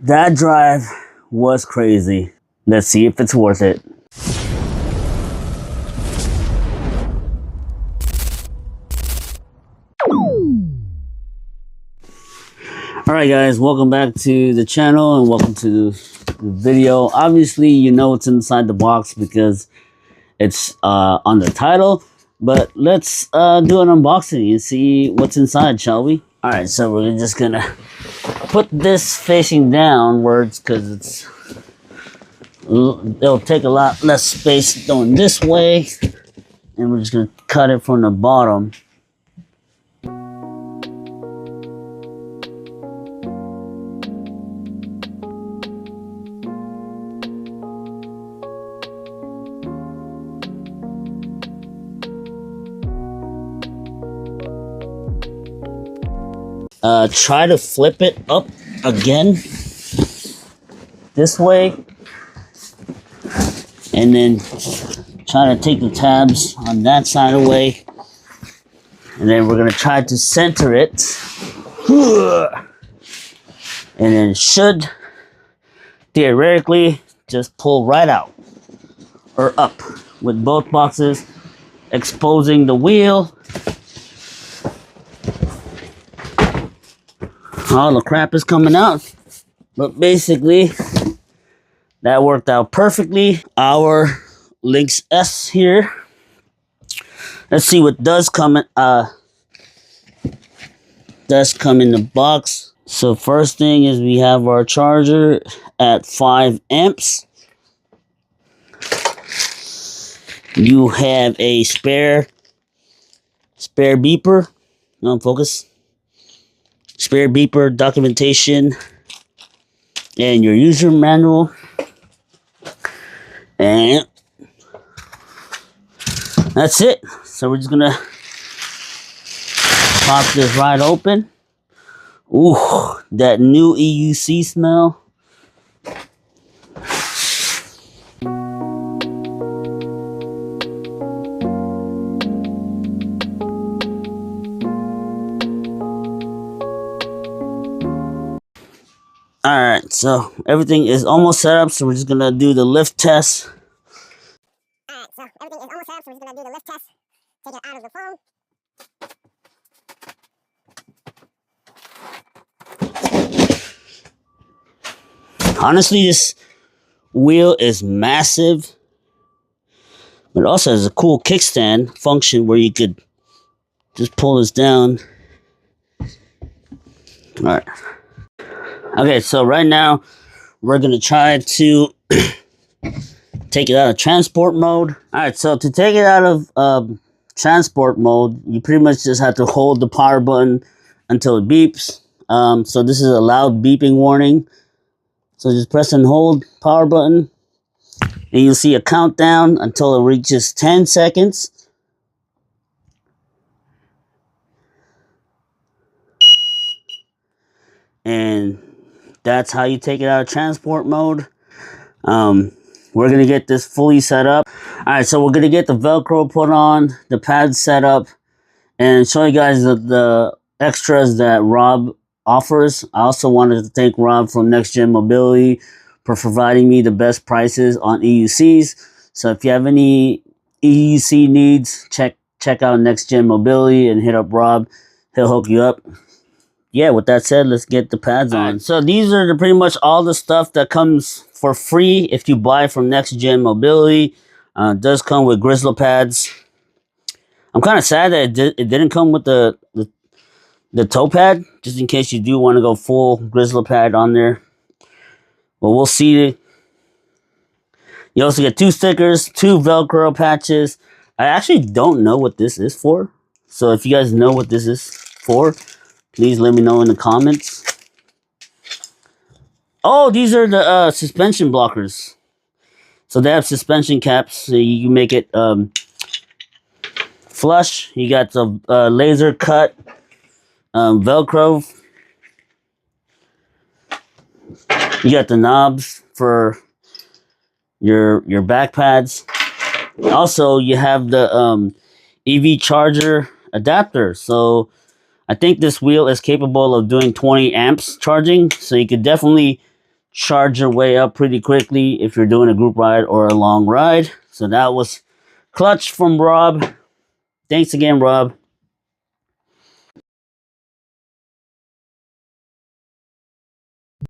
That drive was crazy. Let's see if it's worth it. Alright guys, welcome back to the channel and welcome to the video. Obviously you know what's inside the box because it's on the title. But let's do an unboxing and see what's inside, shall we? Alright, so we're just gonna put this facing downwards because it'll take a lot less space going this way. And we're just gonna cut it from the bottom. Try to flip it up again this way, and then try to take the tabs on that side away, and then we're gonna try to center it, and then it should theoretically just pull right out or up with both boxes exposing the wheel. All the crap is coming out, but basically that worked out perfectly. Our Lynx S here. Let's see what does come in the box. So first thing is we have our charger at 5 amps. You have a spare beeper. No, focus. Spare beeper documentation and your user manual, and that's it. So we're just gonna pop this right open. Ooh, that new EUC smell. Alright, so everything is almost set up, so we're just gonna do the lift test. Alright, so everything is almost set up, so we're just gonna do the lift test. Take it out of the phone. Honestly, this wheel is massive, but it also has a cool kickstand function where you could just pull this down. Alright. Okay, so right now we're gonna try to take it out of transport mode. Alright, so to take it out of transport mode, you pretty much just have to hold the power button until it beeps. So this is a loud beeping warning. So just press and hold power button, and you'll see a countdown until it reaches 10 seconds. And that's how you take it out of transport mode. We're gonna get this fully set up. Alright, so we're gonna get the Velcro put on, the pads set up, and show you guys the extras that Rob offers. I also wanted to thank Rob from Next Gen Mobility for providing me the best prices on EUCs. So if you have any EUC needs, check out Next Gen Mobility and hit up Rob. He'll hook you up. Yeah, with that said, let's get the pads on. So these are pretty much all the stuff that comes for free if you buy from Next Gen Mobility. It does come with Grizzly pads. I'm kind of sad that it didn't come with the toe pad, just in case you do want to go full Grizzly pad on there. But we'll see. You also get 2 stickers, 2 Velcro patches. I actually don't know what this is for. So if you guys know what this is for, please let me know in the comments. Oh, these are the suspension blockers. So they have suspension caps. So you make it flush. You got the laser cut Velcro. You got the knobs for your back pads. Also, you have the EV charger adapter. So I think this wheel is capable of doing 20 amps charging. So you could definitely charge your way up pretty quickly if you're doing a group ride or a long ride. So that was clutch from Rob. Thanks again, Rob.